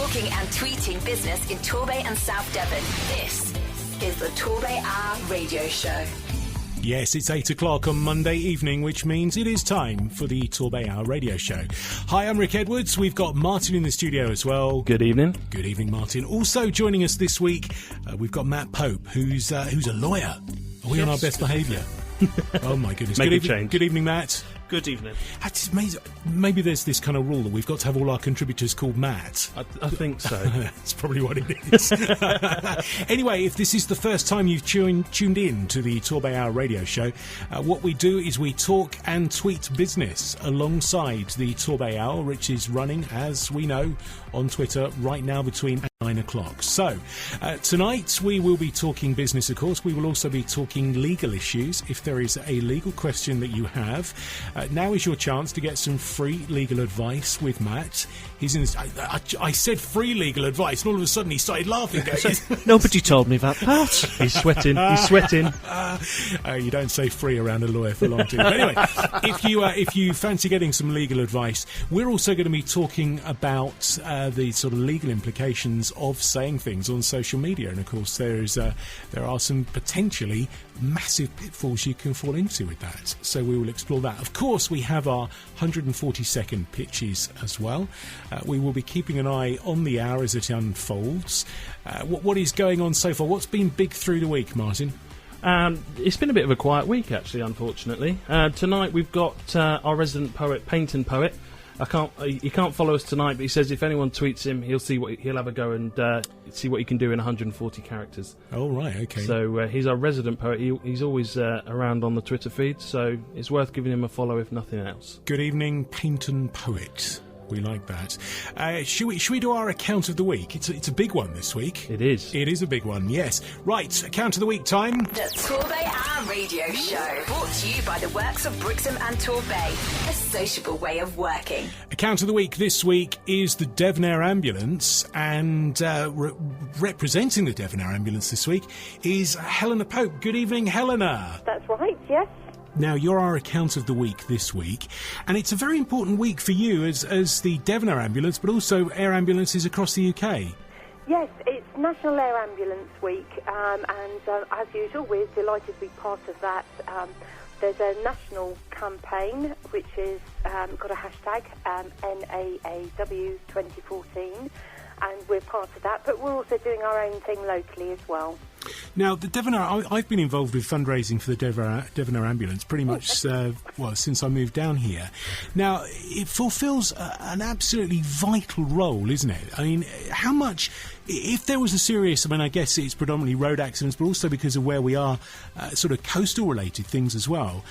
Talking and tweeting business in Torbay and South Devon. This is the TorbayHour radio show. Yes, it's 8 o'clock on Monday evening, which means it is time for the TorbayHour radio show. Hi, I'm Rick Edwards. We've got Martin in the studio as well. Good evening. Good evening, Martin. Also joining us this week, we've got Matt Pope, who's a lawyer. Are we on our best behaviour? Oh, my goodness. Good evening, Matt. Good evening. Maybe there's this kind of rule that we've got to have all our contributors called Matt. I think so. That's probably what it is. Anyway, if this is the first time you've tuned in to the TorbayHour radio show, what we do is we talk and tweet business alongside the TorbayHour, which is running, as we know, on Twitter right now between 9 o'clock. So, tonight we will be talking business, of course. We will also be talking legal issues. If there is a legal question that you have, now is your chance to get some free legal advice with Matt. He's in. I said free legal advice, and all of a sudden he started laughing. Nobody told me that part. He's sweating. You don't say free around a lawyer for long too. But anyway, if you fancy getting some legal advice, we're also going to be talking about the sort of legal implications of saying things on social media, and of course there are some potentially massive pitfalls you can fall into with that. So we will explore that. Of course, we have our 140-second pitches as well. We will be keeping an eye on the hour as it unfolds. What is going on so far? What's been big through the week, Martin? It's been a bit of a quiet week, actually, unfortunately. Tonight we've got our resident poet, Painting Poet. He can't follow us tonight, but he says if anyone tweets him, he'll have a go and see what he can do in 140 characters. Oh, right, okay. So he's our resident poet. He's always around on the Twitter feed, so it's worth giving him a follow if nothing else. Good evening, Painting Poet. We like that. Should we do our account of the week? It's a big one this week. It is. It is a big one, yes. Right, account of the week time. The TorbayHour radio show. Brought to you by the works of Brixham and Torbay. A sociable way of working. Account of the week this week is the Devon Air Ambulance, and representing the Devon Air Ambulance this week is Helena Pope. Good evening, Helena. That's right, yes. Now, you're our account of the week this week, and it's a very important week for you as the Devon Air Ambulance, but also air ambulances across the UK. Yes, it's National Air Ambulance Week, and as usual, we're delighted to be part of that. There's a national campaign which is got a hashtag, NAAW 2014, and we're part of that, but we're also doing our own thing locally as well. Now, the Devon Air, I've been involved with fundraising for the Devon Air Ambulance pretty much, since I moved down here. Now, it fulfills an absolutely vital role, isn't it? I mean, how much, if there was a serious, I guess it's predominantly road accidents, but also because of where we are, sort of coastal-related things as well,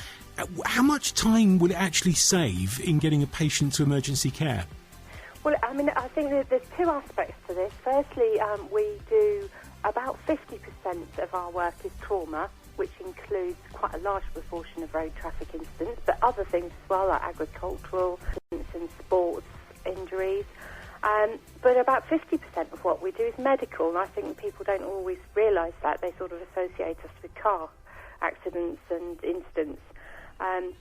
how much time would it actually save in getting a patient to emergency care? Well, I think that there's two aspects to this. Firstly, we do about 50% of our work is trauma, which includes quite a large proportion of road traffic incidents, but other things as well, like agricultural incidents and sports injuries. But about 50% of what we do is medical, and I think people don't always realise that. They sort of associate us with car accidents and incidents.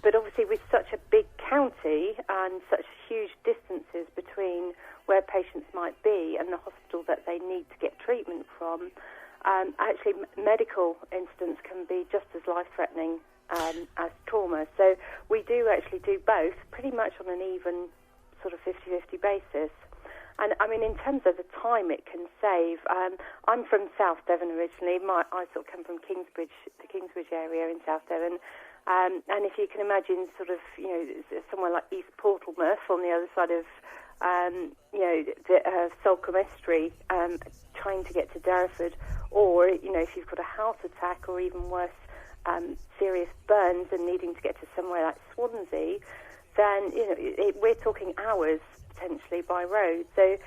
But obviously with such a big county and such huge distances between where patients might be and the hospital that they need to get treatment from, actually medical incidents can be just as life-threatening as trauma. So we do actually do both pretty much on an even sort of 50-50 basis. And in terms of the time it can save, I'm from South Devon originally. I sort of come from Kingsbridge, the Kingsbridge area in South Devon. And if you can imagine sort of, somewhere like East Portlemouth on the other side of, the Salcombe Estuary, trying to get to Derriford, or, if you've got a heart attack or even worse, serious burns and needing to get to somewhere like Swansea, then, we're talking hours potentially by road. So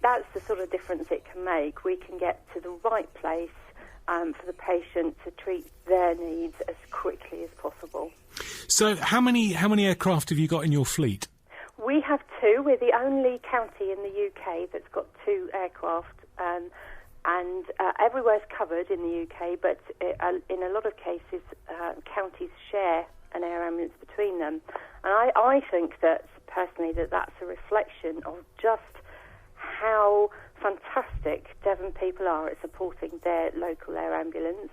that's the sort of difference it can make. We can get to the right place for the patient to treat their needs as quickly as possible. So how many aircraft have you got in your fleet? We have two. We're the only county in the UK that's got two aircraft, and everywhere's covered in the UK, but in a lot of cases counties share an air ambulance between them. And I think that, personally, that's a reflection of just how how fantastic Devon people are at supporting their local air ambulance,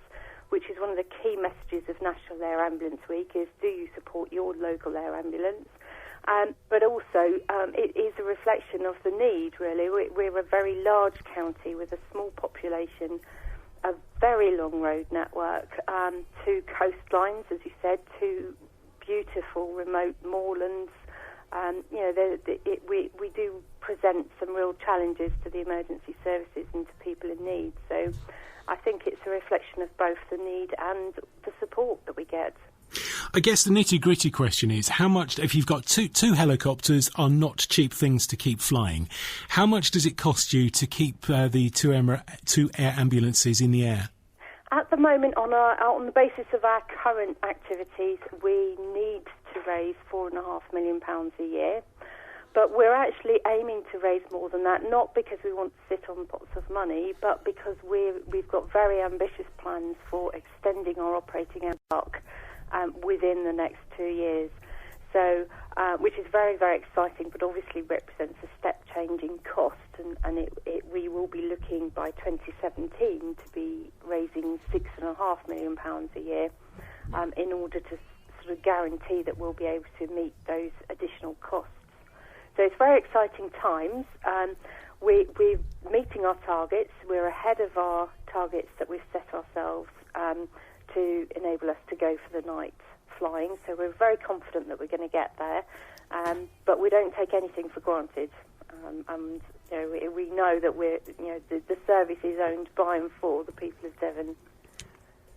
which is one of the key messages of National Air Ambulance Week, is do you support your local air ambulance? But also, it is a reflection of the need, really. We're a very large county with a small population, a very long road network, 2 coastlines, as you said, 2 beautiful remote moorlands. We do present some real challenges to the emergency services and to people in need. So I think it's a reflection of both the need and the support that we get. I guess the nitty-gritty question is, how much, if you've got two helicopters, are not cheap things to keep flying, how much does it cost you to keep the two air ambulances in the air? At the moment, on the basis of our current activities, we need to raise £4.5 million a year. But we're actually aiming to raise more than that, not because we want to sit on pots of money, but because we've got very ambitious plans for extending our operating hours within the next 2 years. So, which is very, very exciting, but obviously represents a step change in cost, and we will be looking by 2017 to be raising £6.5 million a year in order to sort of guarantee that we'll be able to meet those additional costs. So it's very exciting times. We're meeting our targets. We're ahead of our targets that we've set ourselves to enable us to go for the night flying. So we're very confident that we're going to get there. But we don't take anything for granted. And we know that the service is owned by and for the people of Devon.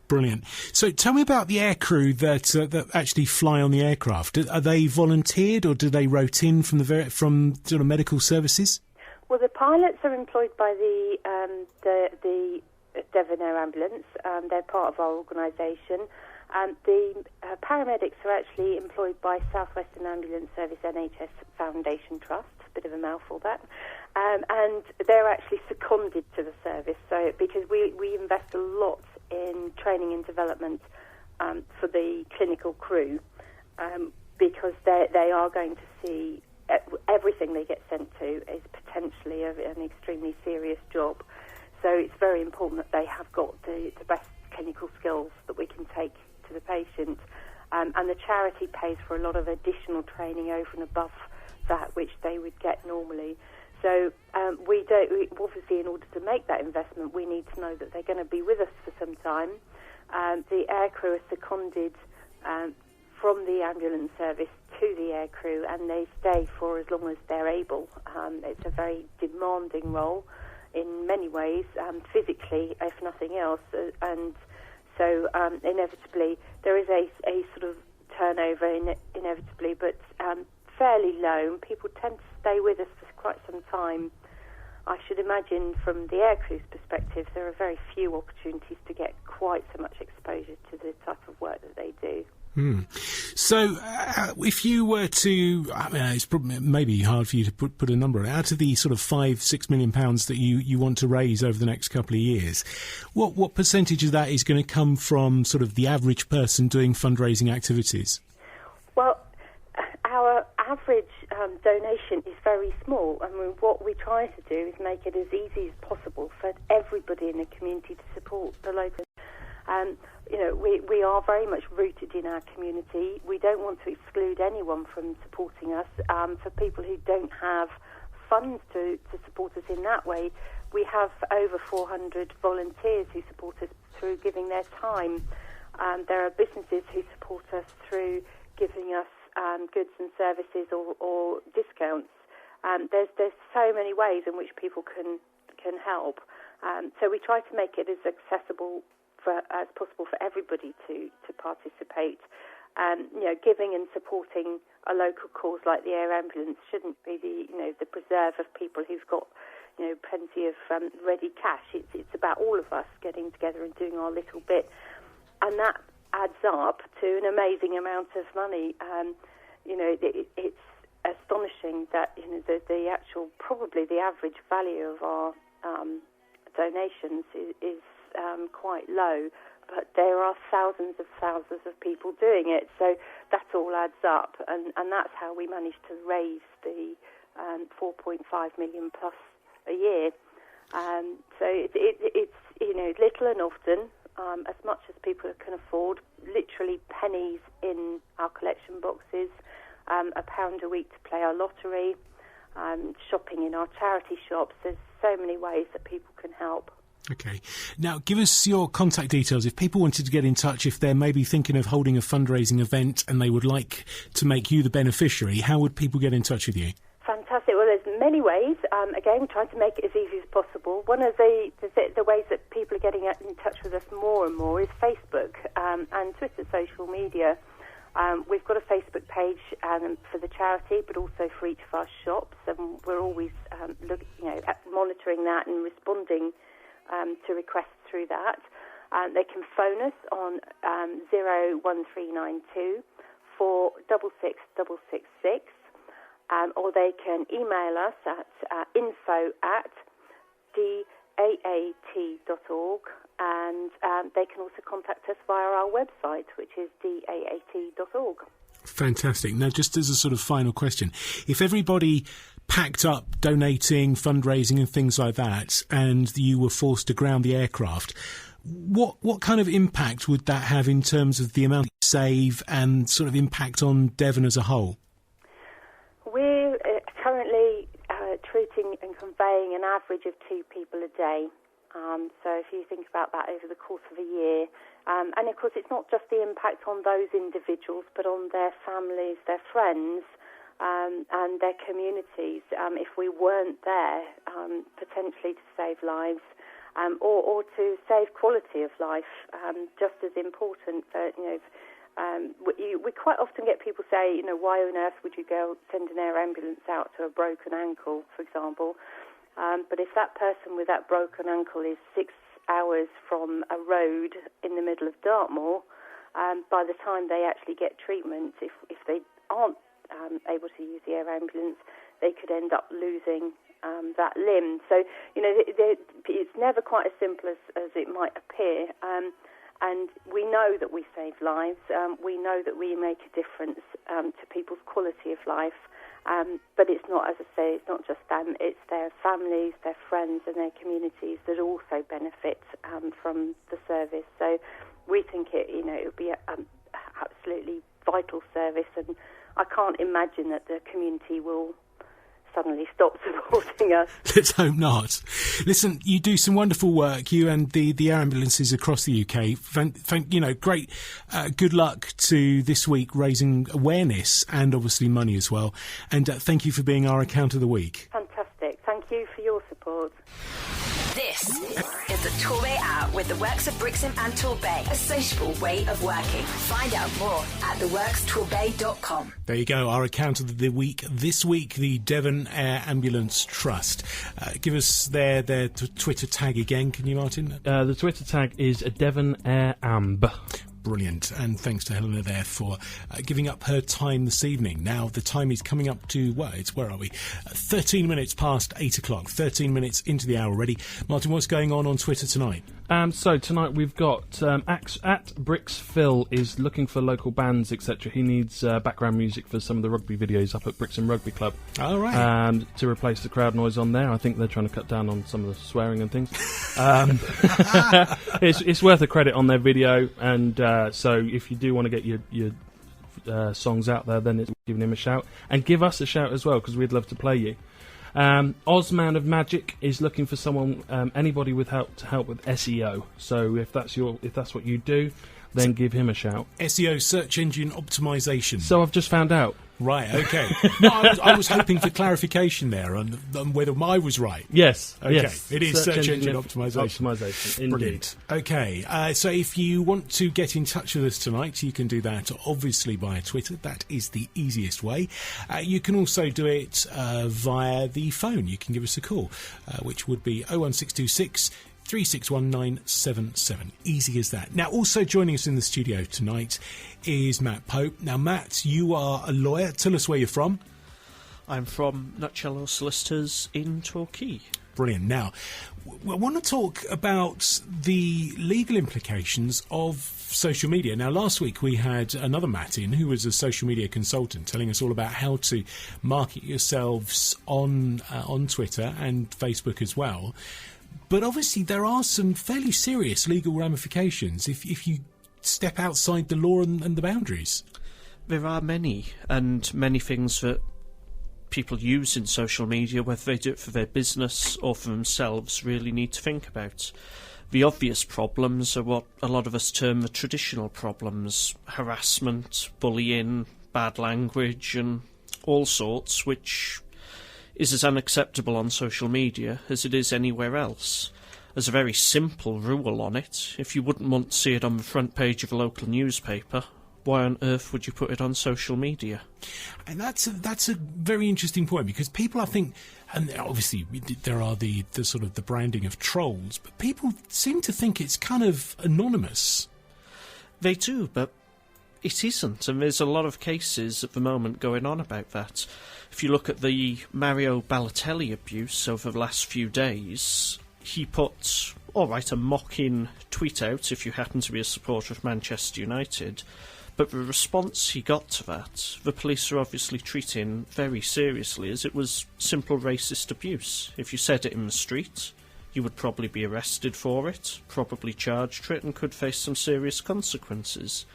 Brilliant. So tell me about the aircrew that actually fly on the aircraft. Are they volunteered, or do they rotate in from sort of medical services? Well, the pilots are employed by the Devon Air Ambulance. They're part of our organisation. The paramedics are actually employed by South Western Ambulance Service NHS Foundation Trust. Bit of a mouthful, that. And they're actually seconded to the service. So because we invest a lot in training and development for the clinical crew, because they are going to see everything they get sent to is potentially an extremely serious job. So it's very important that they have got the best clinical skills that we can take to the patient. And the charity pays for a lot of additional training over and above that which they would get normally. So we obviously, in order to make that investment, we need to know that they're going to be with us for some time. The aircrew are seconded from the ambulance service to the aircrew, and they stay for as long as they're able. It's a very demanding role in many ways, physically, if nothing else, and so inevitably there is a sort of turnover inevitably, but fairly low, and people tend to stay with us for quite some time. I should imagine from the aircrew's perspective, there are very few opportunities to get quite so much exposure to the type of work that they do. So, if you were to, it's probably maybe hard for you to put a number on it. Out of the sort of £5-6 million that you want to raise over the next couple of years, what percentage of that is going to come from sort of the average person doing fundraising activities? Well, our average donation is very small. I mean, what we try to do is make it as easy as possible for everybody in the community to support the local. We are very much rooted in our community. We don't want to exclude anyone from supporting us. For people who don't have funds to support us in that way, we have over 400 volunteers who support us through giving their time. There are businesses who support us through giving us goods and services or discounts. There's so many ways in which people can help. So we try to make it as accessible as possible for everybody to participate. Giving and supporting a local cause like the air ambulance shouldn't be the preserve of people who've got plenty of ready cash. It's about all of us getting together and doing our little bit, and that adds up to an amazing amount of money. It's astonishing that the actual, probably the average value of our donations is quite low, but there are thousands of people doing it, so that all adds up, and that's how we managed to raise the 4.5 million plus a year. So it's little and often, as much as people can afford, literally pennies in our collection boxes, £1 a week to play our lottery, shopping in our charity shops. There's so many ways that people can help. Okay. Now, give us your contact details. If people wanted to get in touch, if they're maybe thinking of holding a fundraising event and they would like to make you the beneficiary, how would people get in touch with you? Fantastic. Well, there's many ways. Again, trying to make it as easy as possible. One of the ways that people are getting in touch with us more and more is Facebook and Twitter, social media. We've got a Facebook page for the charity, but also for each of our shops, and we're always monitoring that and responding to requests through that. They can phone us on 01392 466 or they can email us at info@daat.org, and they can also contact us via our website, which is daat.org. Fantastic. Now, just as a sort of final question, if everybody packed up donating, fundraising and things like that, and you were forced to ground the aircraft, what kind of impact would that have in terms of the amount you save and sort of impact on Devon as a whole? We're currently treating and conveying an average of 2 people a day. So if you think about that over the course of a year, and of course it's not just the impact on those individuals, but on their families, their friends, and their communities. If we weren't there, potentially to save lives, or to save quality of life, just as important. We quite often get people say, why on earth would you go send an air ambulance out to a broken ankle, for example? But if that person with that broken ankle is 6 hours from a road in the middle of Dartmoor, by the time they actually get treatment, if they aren't able to use the air ambulance, they could end up losing that limb. So, it's never quite as simple as it might appear. And we know that we save lives. We know that we make a difference to people's quality of life. But it's not, as I say, it's not just them. It's their families, their friends and their communities that also benefit from the service. So we think it would be an absolutely vital service, and I can't imagine that the community will suddenly stop supporting us. Let's hope not. Listen, you do some wonderful work, you and the air ambulances across the UK. Great. Good luck to this week raising awareness and obviously money as well. And thank you for being our account of the week. Fantastic. Thank you for your support. This is the Torbay Hour with the works of Brixham and Torbay, a sociable way of working. Find out more at theworkstorbay.com. There you go, our account of the week. This week, the Devon Air Ambulance Trust. Give us their Twitter tag again, can you, Martin? The Twitter tag is Devon Air Amb. Brilliant, and thanks to Helena there for giving up her time this evening. Now the time is coming up to, where are we? 13 minutes past 8 o'clock, 13 minutes into the hour already. Martin, what's going on Twitter tonight? So tonight we've got at BrixPhil is looking for local bands, etc. He needs background music for some of the rugby videos up at Brixham Rugby Club. All right. To replace the crowd noise on there. I think they're trying to cut down on some of the swearing and things. It's worth a credit on their video, and so if you do want to get your songs out there, then it's giving him a shout, and give us a shout as well, because we'd love to play you. Ozman of Magic is looking for someone, anybody with help with SEO. So if that's what you do, then give him a shout. SEO, search engine optimization. So I've just found out. Right, okay. No, I was hoping for clarification there on whether I was right. Yes. Okay, yes. it is search engine optimization. Optimization, brilliant. Okay, so if you want to get in touch with us tonight, you can do that obviously via Twitter. That is the easiest way. You can also do it via the phone. You can give us a call, which would be 01626 361977. Easy as that. Now, also joining us in the studio tonight is Matt Pope. Now, Matt, you are a lawyer. Tell us where you're from. I'm from Nutshellaw Solicitors in Torquay. Brilliant. Now, I want to talk about the legal implications of social media. Now, last week we had another Matt in who was a social media consultant telling us all about how to market yourselves on Twitter and Facebook as well. But obviously there are some fairly serious legal ramifications if you step outside the law and the boundaries. There are many, and many things that people use in social media, whether they do it for their business or for themselves, really need to think about. The obvious problems are what a lot of us term the traditional problems: harassment, bullying, bad language, and all sorts, which is as unacceptable on social media as it is anywhere else. There's a very simple rule on it. If you wouldn't want to see it on the front page of a local newspaper, why on earth would you put it on social media? And that's a very interesting point, because people, I think, and obviously there are the sort of the branding of trolls, but people seem to think it's kind of anonymous. They do, but it isn't, and there's a lot of cases at the moment going on about that. If you look at the Mario Balotelli abuse over the last few days, he put, a mocking tweet out if you happen to be a supporter of Manchester United. But the response he got to that, the police are obviously treating very seriously, as it was simple racist abuse. If you said it in the street, you would probably be arrested for it, probably charged for it, and could face some serious consequences.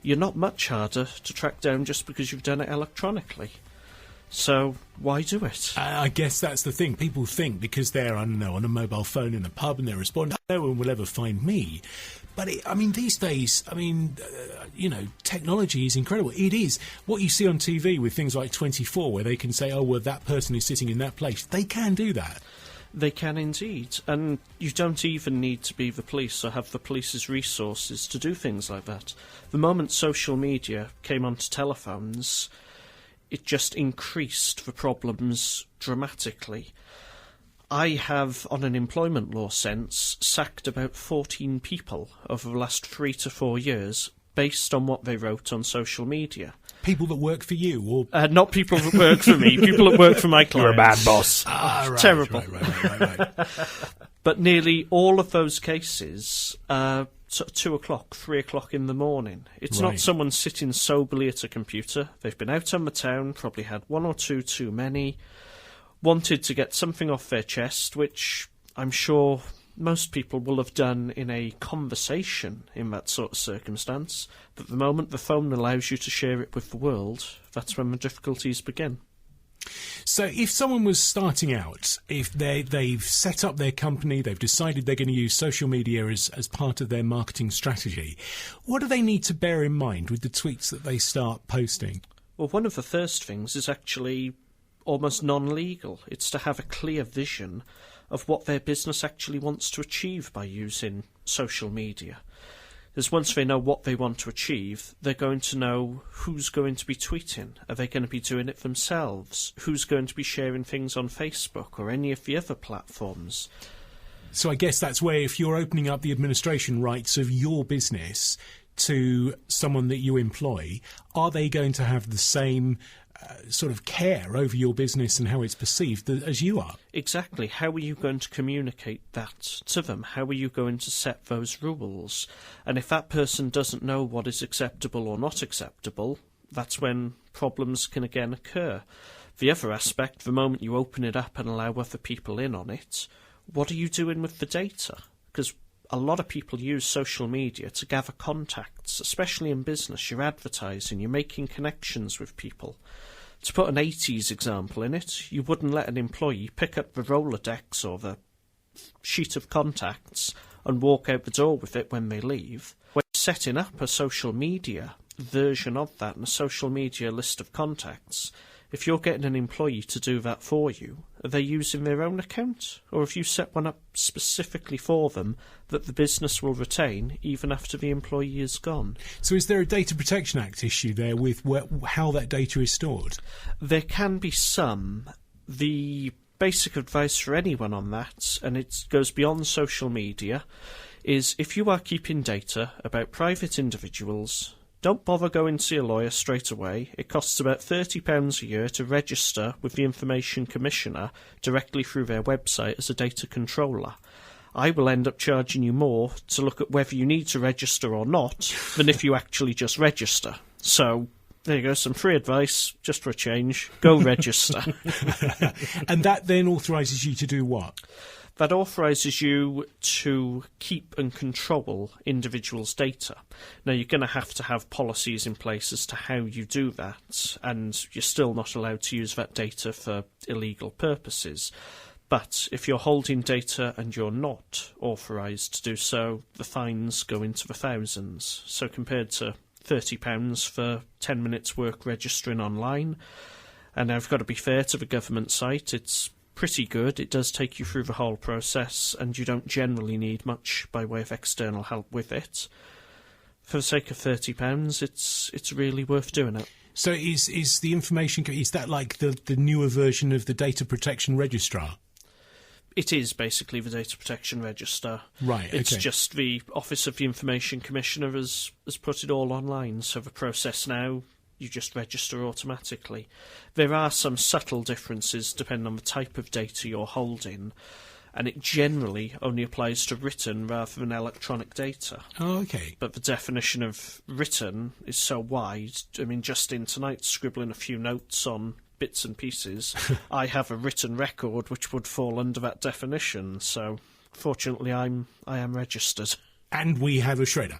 You're not much harder to track down just because you've done it electronically. So why do it? I guess that's the thing. People think because they're, I don't know, on a mobile phone in a pub and they're responding, no one will ever find me. But, these days, technology is incredible. It is. What you see on TV with things like 24, where they can say, oh, well, that person is sitting in that place. They can do that. They can indeed. And you don't even need to be the police or have the police's resources to do things like that. The moment social media came onto telephones, it just increased the problems dramatically. I have, on an employment law sense, sacked about 14 people over the last 3 to 4 years based on what they wrote on social media. People that work for you? Or not people that work for me, people that work for my clients. You're a bad boss. Right, terrible. Right. But nearly all of those cases are 2 o'clock, 3 o'clock in the morning. It's not someone sitting soberly at a computer. They've been out on the town, probably had 1 or 2 too many, wanted to get something off their chest, which I'm sure most people will have done in a conversation in that sort of circumstance. But the moment the phone allows you to share it with the world, that's when the difficulties begin. So if someone was starting out, if they've set up their company, they've decided they're going to use social media as part of their marketing strategy, what do they need to bear in mind with the tweets that they start posting? Well, one of the first things is actually almost non-legal. It's to have a clear vision of what their business actually wants to achieve by using social media. Because once they know what they want to achieve, they're going to know who's going to be tweeting. Are they going to be doing it themselves? Who's going to be sharing things on Facebook or any of the other platforms? So I guess that's where, if you're opening up the administration rights of your business to someone that you employ, are they going to have the same sort of care over your business and how it's perceived as you are? Exactly. How are you going to communicate that to them? How are you going to set those rules? And if that person doesn't know what is acceptable or not acceptable, that's when problems can again occur. The other aspect, the moment you open it up and allow other people in on it, what are you doing with the data? Because a lot of people use social media to gather contacts, especially in business. You're advertising, you're making connections with people. To put an 80s example in it, you wouldn't let an employee pick up the Rolodex or the sheet of contacts and walk out the door with it when they leave. When setting up a social media version of that and a social media list of contacts, if you're getting an employee to do that for you, are they using their own account? Or have you set one up specifically for them that the business will retain even after the employee is gone? So is there a Data Protection Act issue there with how that data is stored? There can be some. The basic advice for anyone on that, and it goes beyond social media, is if you are keeping data about private individuals, don't bother going to see a lawyer straight away. It costs about £30 a year to register with the Information Commissioner directly through their website as a data controller. I will end up charging you more to look at whether you need to register or not than if you actually just register. So there you go, some free advice, just for a change. Go register. And that then authorises you to do what? That authorises you to keep and control individuals' data. Now, you're going to have policies in place as to how you do that, and you're still not allowed to use that data for illegal purposes. But if you're holding data and you're not authorised to do so, the fines go into the thousands. So compared to £30 for 10 minutes work registering online, and I've got to be fair to the government site, it's pretty good. It does take you through the whole process, and you don't generally need much by way of external help with it. For the sake of £30, it's really worth doing it. So is the information, is that like the newer version of the Data Protection Registrar? It is basically the Data Protection Register. Right, okay. It's just the Office of the Information Commissioner has put it all online, so the process now, you just register automatically. There are some subtle differences depending on the type of data you're holding, and it generally only applies to written rather than electronic data. Oh, okay. But the definition of written is so wide. I mean, just in tonight, scribbling a few notes on bits and pieces, I have a written record which would fall under that definition. So, fortunately, I am registered. And we have a shredder.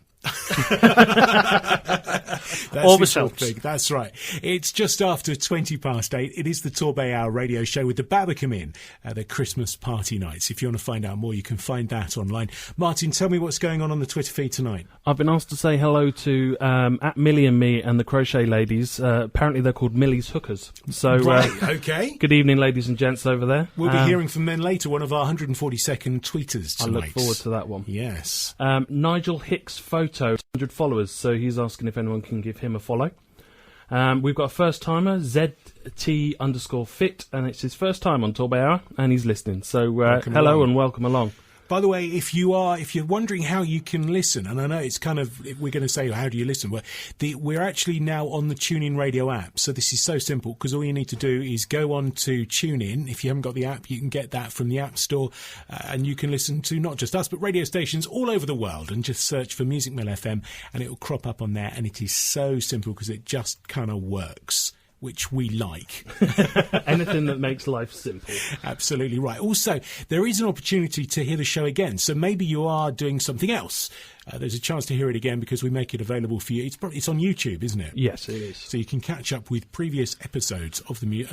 Always helps. That's right. It's just after 8:20. It is the TorbayHour radio show with the Babacom in, the Christmas party nights. If you want to find out more, you can find that online. Martin, tell me what's going on the Twitter feed tonight. I've been asked to say hello to at Millie and me and the Crochet Ladies. Apparently they're called Millie's Hookers. So right, okay. Good evening, ladies and gents over there. We'll be hearing from them later, one of our 142nd tweeters tonight. I look forward to that one. Yes. Nigel Hicks Photo, 100 followers, so he's asking if anyone can give him a follow. We've got a first timer, ZT_fit, and it's his first time on TorbayHour, and he's listening. So hello along. And welcome along. By the way, if you're wondering how you can listen, and I know it's kind of, we're going to say, how do you listen? Well, we're actually now on the TuneIn Radio app. So this is so simple, because all you need to do is go on to TuneIn. If you haven't got the app, you can get that from the App Store, and you can listen to not just us, but radio stations all over the world, and just search for Music Mill FM, and it will crop up on there. And it is so simple, because it just kind of works, which we like. Anything that makes life simple. Absolutely right. Also, there is an opportunity to hear the show again. So maybe you are doing something else. There's a chance to hear it again because we make it available for you. It's on YouTube, isn't it? Yes, it is. So you can catch up with previous episodes of the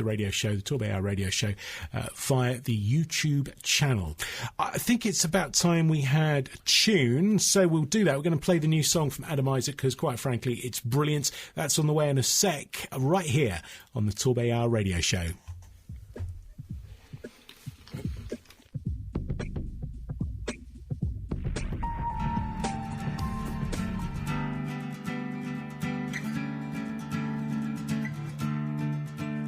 radio show, the TorbayHour radio show, via the YouTube channel. I think it's about time we had a tune, so we'll do that. We're going to play the new song from Adam Isaac because, quite frankly, it's brilliant. That's on the way in a sec, right here on the TorbayHour radio show.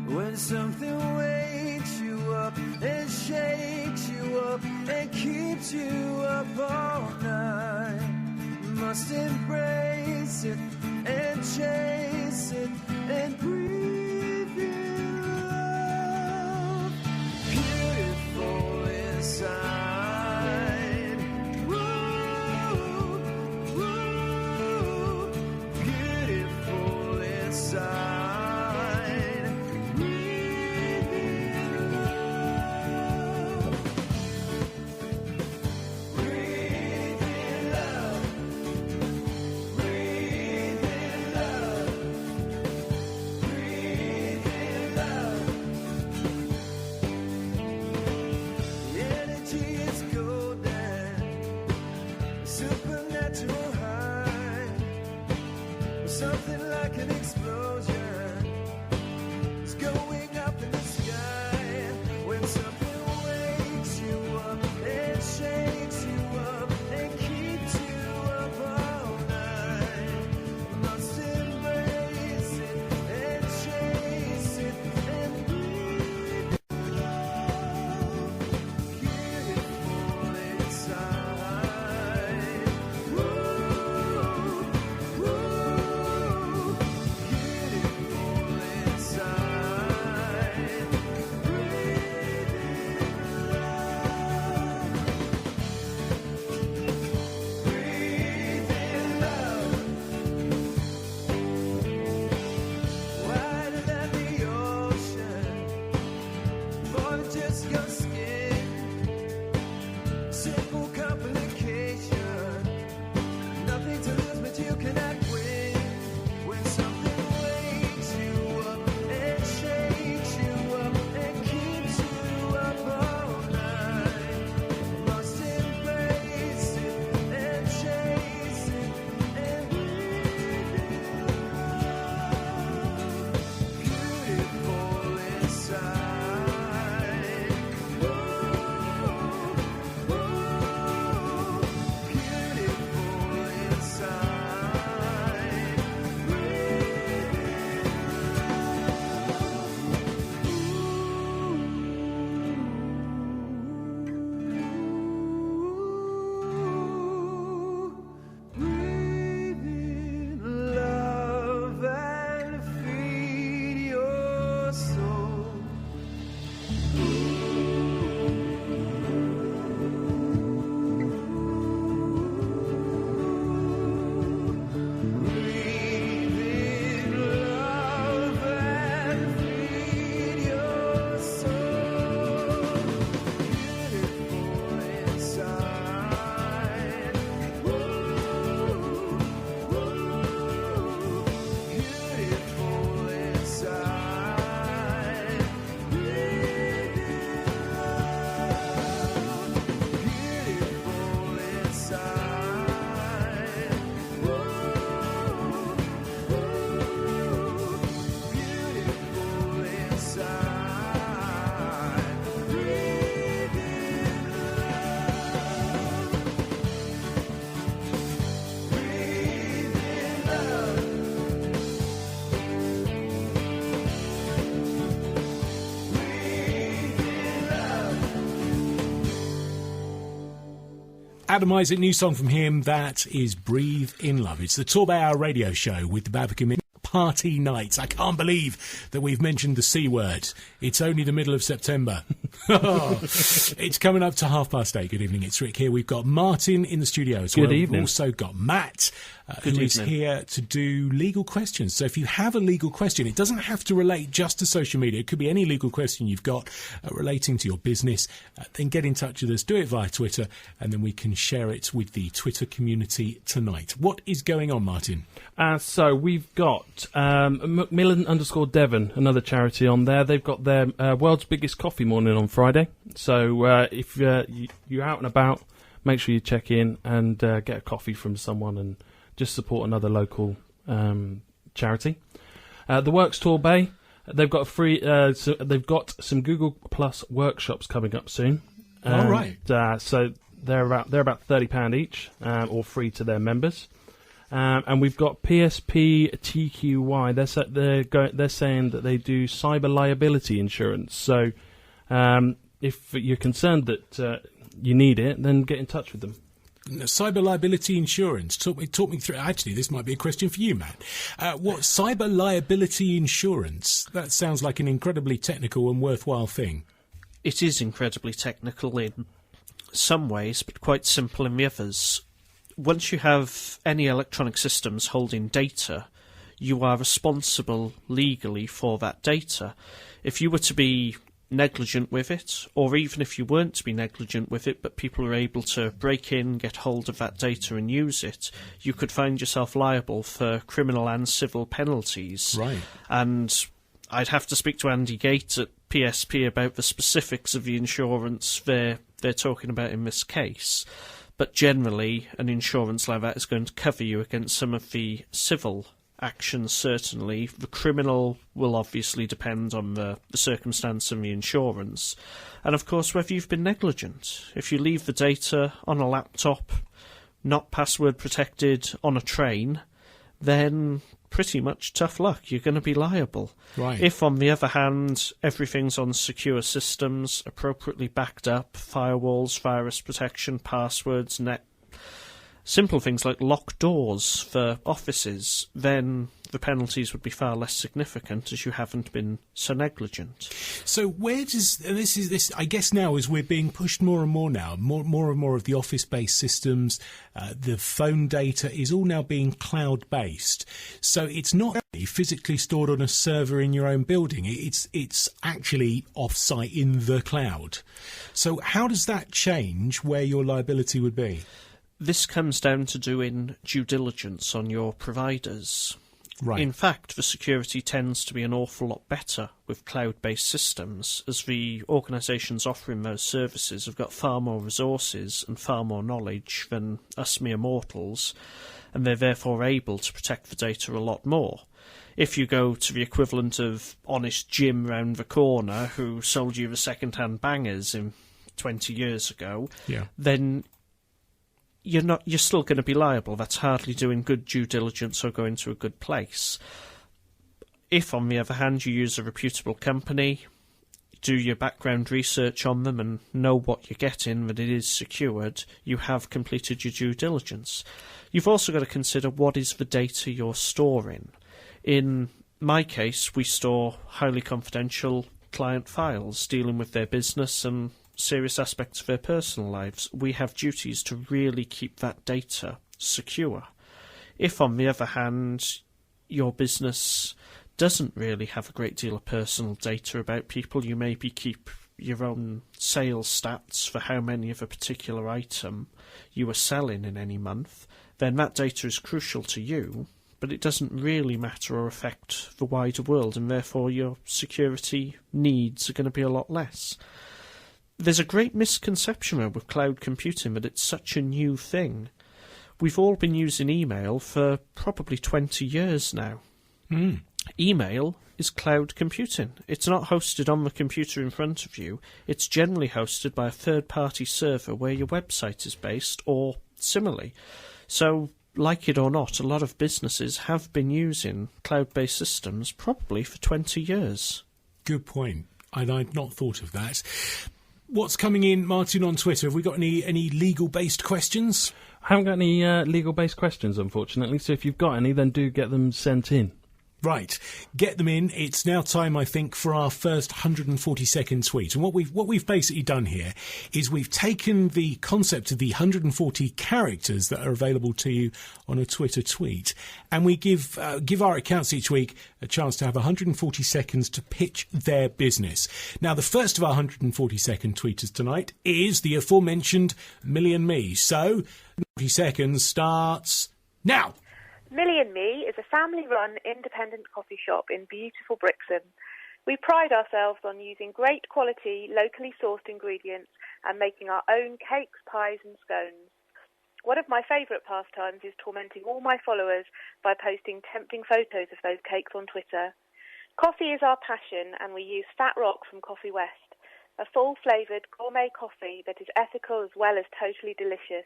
When something wakes you up and shakes you up and keeps you up all night, must embrace it and chase it and breathe in love. Beautiful inside. Ooh, ooh, beautiful inside. Adam Isaac, new song from him. That is Breathe in Love. It's the TorbayHour radio show with the Babbacombe Party Nights. I can't believe that we've mentioned the C word. It's only the middle of September. It's coming up to 8:30. Good evening, it's Rick here. We've got Martin in the studio as well. Good evening. We've also got Matt, who is here to do legal questions. So if you have a legal question, it doesn't have to relate just to social media. It could be any legal question you've got relating to your business. Then get in touch with us. Do it via Twitter, and then we can share it with the Twitter community tonight. What is going on, Martin? So we've got Macmillan_Devon, another charity on there. They've got their world's biggest coffee morning on Friday. So if you're out and about, make sure you check in and get a coffee from someone and just support another local charity. The Works Torbay, they've got a free. They've got some Google Plus workshops coming up soon. All right. So they're about £30 each, or free to their members. And we've got PSP TQY. They're saying that they do cyber liability insurance. So if you're concerned that you need it, then get in touch with them. Cyber liability insurance. Talk me through. Actually, this might be a question for you, Matt. What cyber liability insurance? That sounds like an incredibly technical and worthwhile thing. It is incredibly technical in some ways, but quite simple in the others. Once you have any electronic systems holding data, you are responsible legally for that data. If you were to be negligent with it, or even if you weren't to be negligent with it, but people are able to break in, get hold of that data and use it, you could find yourself liable for criminal and civil penalties. Right. And I'd have to speak to Andy Gates at PSP about the specifics of the insurance they're talking about in this case. But generally, an insurance like that is going to cover you against some of the civil actions, certainly. The criminal will obviously depend on the circumstance and the insurance. And of course, whether you've been negligent. If you leave the data on a laptop, not password protected, on a train, then pretty much tough luck. You're going to be liable. Right. If, on the other hand, everything's on secure systems, appropriately backed up, firewalls, virus protection, passwords, simple things like locked doors for offices, then the penalties would be far less significant as you haven't been so negligent. So where does this? I guess now as we're being pushed more and more now, more and more of the office-based systems, the phone data is all now being cloud-based. So it's not physically stored on a server in your own building. It's actually off-site in the cloud. So how does that change where your liability would be? This comes down to doing due diligence on your providers. Right. In fact, the security tends to be an awful lot better with cloud-based systems, as the organisations offering those services have got far more resources and far more knowledge than us mere mortals, and they're therefore able to protect the data a lot more. If you go to the equivalent of Honest Jim round the corner, who sold you the second-hand bangers 20 years ago, then you're still going to be liable. That's hardly doing good due diligence or going to a good place. If, on the other hand, you use a reputable company, do your background research on them and know what you're getting, that it is secured, you have completed your due diligence. You've also got to consider what is the data you're storing. In my case, we store highly confidential client files dealing with their business and serious aspects of their personal lives. We have duties to really keep that data secure. If, on the other hand, your business doesn't really have a great deal of personal data about people, you maybe keep your own sales stats for how many of a particular item you are selling in any month, then that data is crucial to you, but it doesn't really matter or affect the wider world, and therefore your security needs are going to be a lot less. There's a great misconception with cloud computing that it's such a new thing. We've all been using email for probably 20 years now. Email is cloud computing. It's not hosted on the computer in front of you. It's generally hosted by a third-party server where your website is based, or similarly. So, like it or not, a lot of businesses have been using cloud-based systems probably for 20 years. Good point. I'd not thought of that. What's coming in, Martin, on Twitter? Have we got any legal-based questions? I haven't got any legal-based questions, unfortunately, so if you've got any, then do get them sent in. Right, get them in. It's now time, I think, for our first 140-second tweet. And what we've basically done here is we've taken the concept of the 140 characters that are available to you on a Twitter tweet, and we give our accounts each week a chance to have 140 seconds to pitch their business. Now, the first of our 140-second tweeters tonight is the aforementioned Millie and Me. So, 40 seconds starts now. Millie and Me is a family-run independent coffee shop in beautiful Brixham. We pride ourselves on using great quality, locally sourced ingredients and making our own cakes, pies and scones. One of my favourite pastimes is tormenting all my followers by posting tempting photos of those cakes on Twitter. Coffee is our passion and we use Fat Rock from Coffee West, a full-flavoured gourmet coffee that is ethical as well as totally delicious.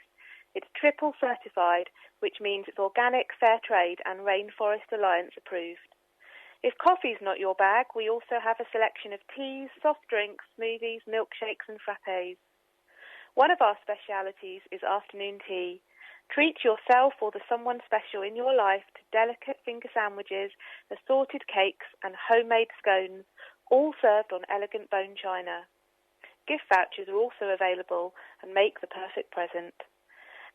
It's triple certified, which means it's organic, fair trade and Rainforest Alliance approved. If coffee's not your bag, we also have a selection of teas, soft drinks, smoothies, milkshakes and frappes. One of our specialities is afternoon tea. Treat yourself or the someone special in your life to delicate finger sandwiches, assorted cakes and homemade scones, all served on elegant bone china. Gift vouchers are also available and make the perfect present.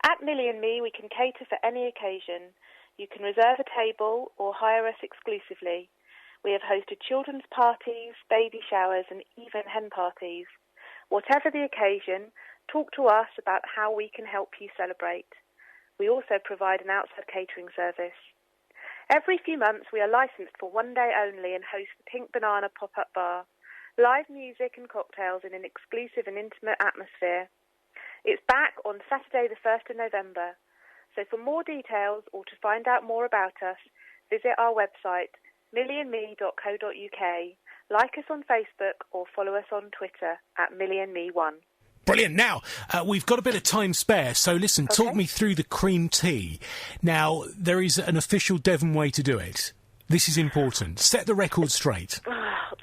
At Millie and Me, we can cater for any occasion. You can reserve a table or hire us exclusively. We have hosted children's parties, baby showers and even hen parties. Whatever the occasion, talk to us about how we can help you celebrate. We also provide an outside catering service. Every few months we are licensed for one day only and host the Pink Banana pop-up bar. Live music and cocktails in an exclusive and intimate atmosphere. It's back on Saturday the 1st of November. So for more details or to find out more about us, visit our website, millieandme.co.uk, like us on Facebook or follow us on Twitter at millieandme1. Brilliant. Now, we've got a bit of time spare, so listen, talk me through the cream tea. Now, there is an official Devon way to do it. This is important. Set the record straight.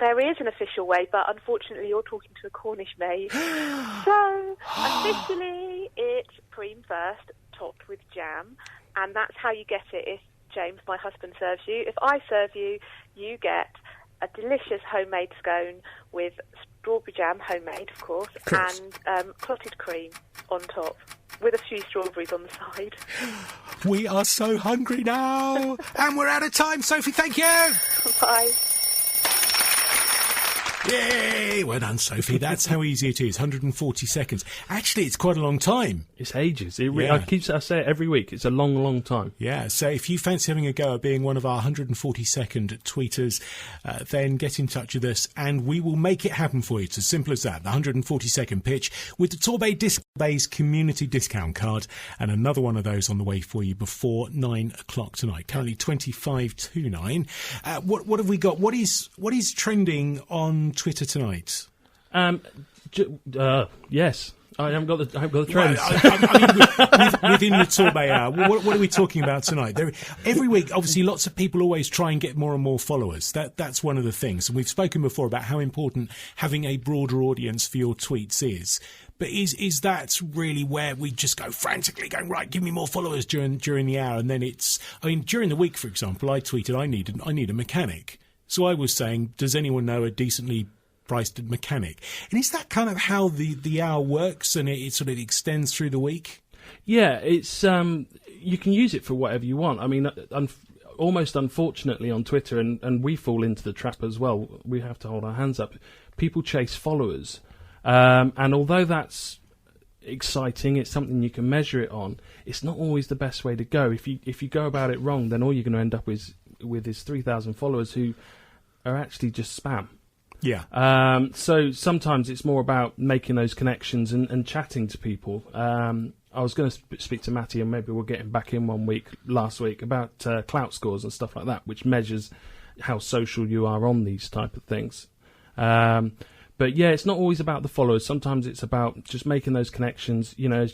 There is an official way, but unfortunately you're talking to a Cornish maid. So, officially, it's cream first, topped with jam, and that's how you get it if James, my husband, serves you. If I serve you, you get a delicious homemade scone with strawberry jam, homemade, of course. And clotted cream on top, with a few strawberries on the side. We are so hungry now. And we're out of time. Sophie, thank you. Bye. Yay! Well done, Sophie. That's how easy it is. 140 seconds. Actually, it's quite a long time. It's ages. I say it every week. It's a long, long time. Yeah, so if you fancy having a go at being one of our 140-second tweeters, then get in touch with us and we will make it happen for you. It's as simple as that. The 140-second pitch with the Torbay community discount card and another one of those on the way for you before 9 o'clock tonight. Currently 25 to 9. What have we got? What is trending on Twitter tonight? Yes. I haven't got the trends. Within the Torbay Hour, what are we talking about tonight? Every week, obviously, lots of people always try and get more and more followers. That's one of the things. And we've spoken before about how important having a broader audience for your tweets is. But is that really where we just go frantically going, right, give me more followers during the hour? And then during the week, for example, I tweeted, I need a mechanic. So I was saying, does anyone know a decently priced mechanic? And is that kind of how the hour works and it sort of extends through the week? Yeah, it's you can use it for whatever you want. I mean, almost unfortunately on Twitter, and we fall into the trap as well, we have to hold our hands up. People chase followers. And although that's exciting, it's something you can measure it on, it's not always the best way to go. If you go about it wrong, then all you're going to end up with is 3,000 followers who are actually just spam. Yeah. So sometimes it's more about making those connections and chatting to people. I was going to speak to Matty, and maybe we'll get him back in last week, about clout scores and stuff like that, which measures how social you are on these type of things. But yeah, it's not always about the followers. Sometimes it's about just making those connections. You know,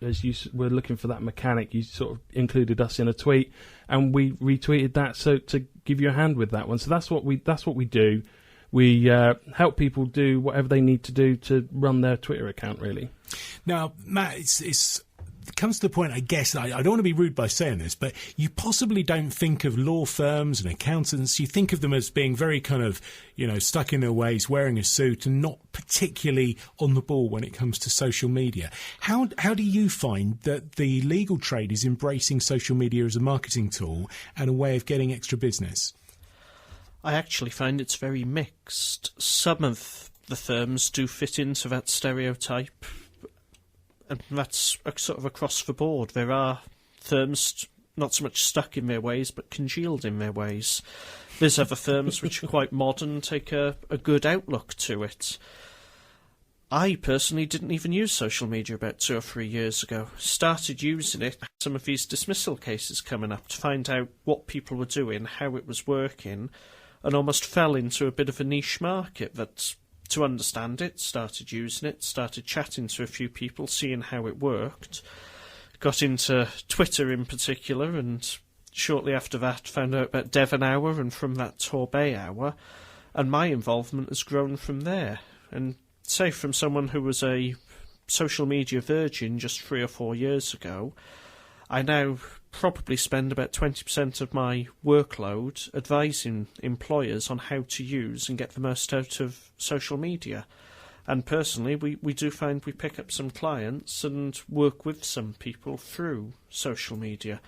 as you were looking for that mechanic, you sort of included us in a tweet, and we retweeted that so to give you a hand with that one. So that's what we do. we help people do whatever they need to do to run their Twitter account, really. Now, Matt, it comes to the point, I guess, I don't want to be rude by saying this, but you possibly don't think of law firms and accountants. You think of them as being very kind of, stuck in their ways, wearing a suit and not particularly on the ball when it comes to social media. How do you find that the legal trade is embracing social media as a marketing tool and a way of getting extra business? I actually find it's very mixed. Some of the firms do fit into that stereotype, and that's sort of across the board. There are firms not so much stuck in their ways, but congealed in their ways. There's other firms which are quite modern, take a good outlook to it. I personally didn't even use social media about 2 or 3 years ago. Started using it, some of these dismissal cases coming up, to find out what people were doing, how it was working, and almost fell into a bit of a niche market that, to understand it, started using it, started chatting to a few people, seeing how it worked. Got into Twitter in particular, and shortly after that found out about Devon Hour, and from that TorbayHour, and my involvement has grown from there. And say from someone who was a social media virgin just 3 or 4 years ago, I now probably spend about 20% of my workload advising employers on how to use and get the most out of social media. And personally, we do find we pick up some clients and work with some people through social media.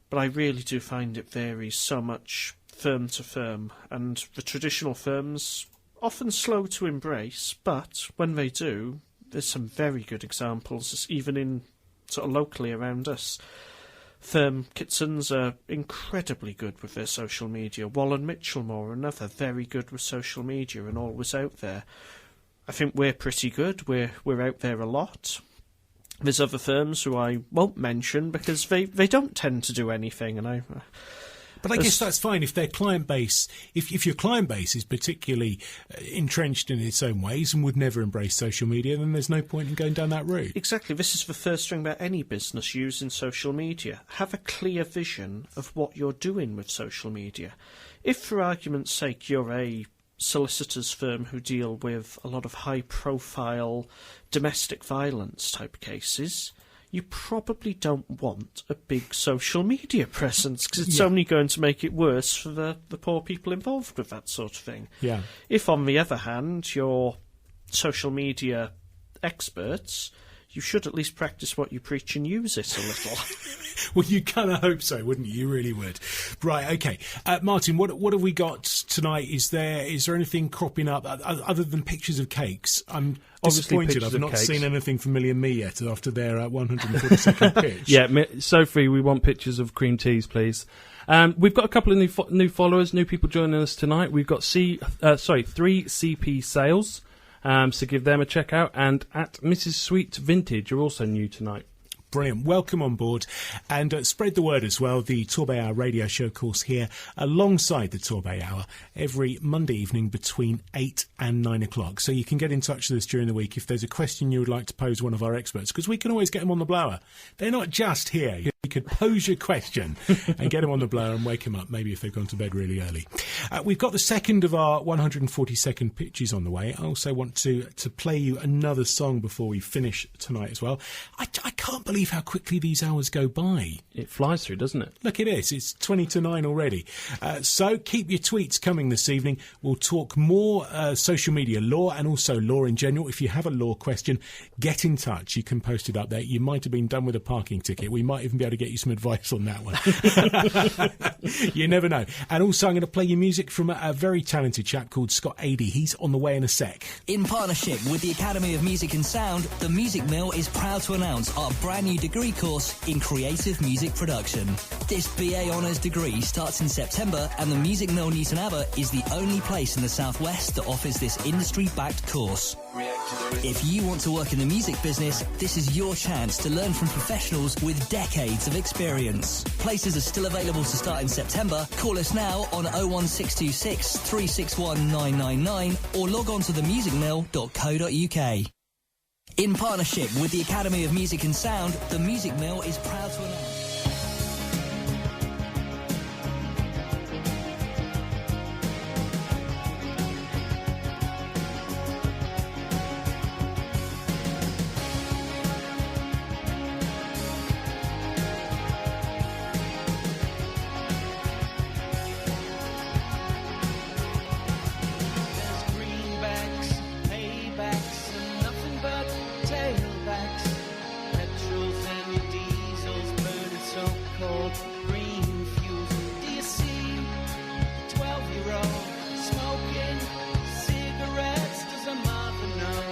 But I really do find it varies so much firm to firm, and the traditional firms often slow to embrace, but when they do, there's some very good examples, even in sort of locally around us. Firm Kitsons are incredibly good with their social media. Wallen Mitchellmore, another, very good with social media and always out there. I think we're pretty good. We're out there a lot. There's other firms who I won't mention because they don't tend to do anything, and But I guess that's fine if their client base, if your client base is particularly entrenched in its own ways and would never embrace social media, then there's no point in going down that route. Exactly. This is the first thing about any business using social media. Have a clear vision of what you're doing with social media. If, for argument's sake, you're a solicitors firm who deal with a lot of high-profile domestic violence type cases, you probably don't want a big social media presence because it's only going to make it worse for the poor people involved with that sort of thing. Yeah. If, on the other hand, you're social media experts, you should at least practice what you preach and use it a little. Well, you kind of hope so, wouldn't you? You really would. Right, okay. Martin, what have we got tonight? Is there anything cropping up other than pictures of cakes? I'm disappointed. I've not seen anything from Millie and Me yet after their 142nd pitch. Yeah, Sophie, we want pictures of cream teas, please. We've got a couple of new followers, new people joining us tonight. We've got 3 CP Sales. So give them a check out. And at Mrs. Sweet Vintage are also new tonight. Brilliant. Welcome on board. And spread the word as well. The TorbayHour radio show, of course, here alongside the TorbayHour every Monday evening between 8 and 9 o'clock. So you can get in touch with us during the week if there's a question you would like to pose one of our experts, because we can always get them on the blower. They're not just here. You could pose your question and get them on the blower and wake them up, maybe if they've gone to bed really early. We've got the second of our 142nd pitches on the way. I also want to play you another song before we finish tonight as well. I can't believe how quickly these hours go by. It flies through, doesn't it? Look, it is. It's 20 to 9 already. So keep your tweets coming this evening. We'll talk more social media law and also law in general. If you have a law question, get in touch. You can post it up there. You might have been done with a parking ticket. We might even be able to get you some advice on that one. You never know. And also I'm going to play you music from a very talented chap called Scott Adey. He's on the way in a sec. In partnership with the Academy of Music and Sound, the Music Mill is proud to announce our brand new degree course in creative music production. This BA Honours degree starts in September, and the Music Mill Newton Abbot is the only place in the Southwest that offers this industry-backed course. If you want to work in the music business, this is your chance to learn from professionals with decades of experience. Places are still available to start in September. Call us now on 01626 361 999 or log on to themusicmill.co.uk. In partnership with the Academy of Music and Sound, the Music Mill is proud to announce... tailbacks, petrols and your diesels burning so-called green fuels. Do you see a 12-year-old smoking cigarettes? Does a mother know?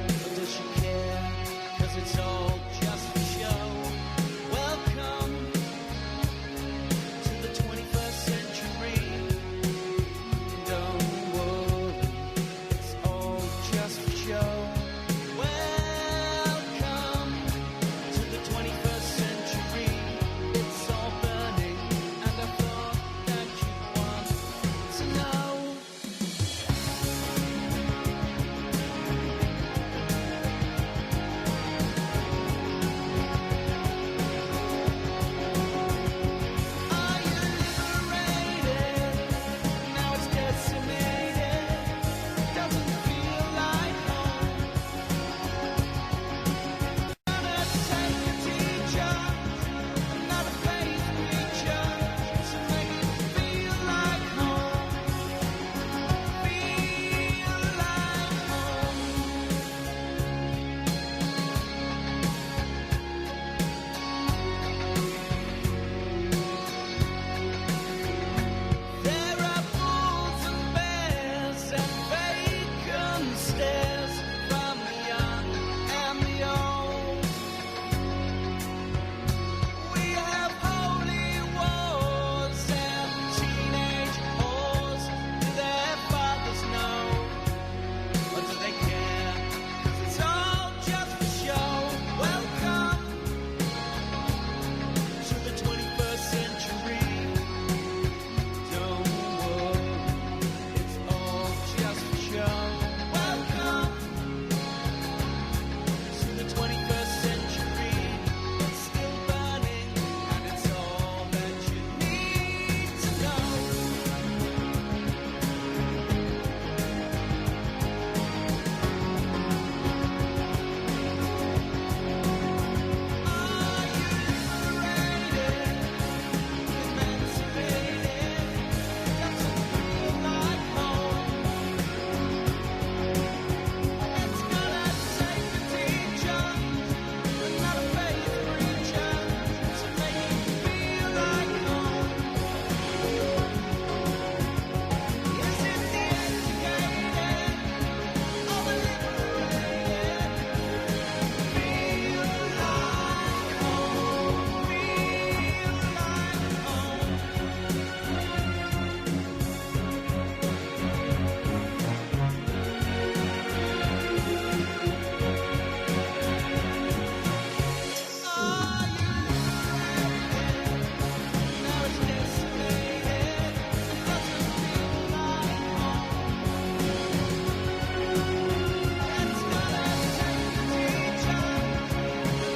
Or does she care? 'Cause it's all just for show. Welcome to the 21st century. Don't worry, it's all just for show. Welcome to the 21st century. It's all burning, and I thought that you'd want to know. Are you liberated? Now it's decimated. Doesn't feel like home. Gonna take a teacher, not a faith preacher, to make it feel like home. Feel like home. There are bulls and bears and vacant stairs from the young and the old. We have holy wars and teenage whores. Do their fathers know? Or do they care? 'Cause it's all just for show. Welcome to the 21st century. Don't worry, it's all just for show. Welcome to the 21st century. It's still burning, and it's all that you need to know. Are you liberated? Emancipated? Doesn't feel like home. It's gonna take a teacher, not a faith preacher, to make it feel like home. Is it the educated or the liberated? Feel like home. Feel like home. Are you liberated? Now it's decimated. Doesn't feel like home. It's gonna take a teacher,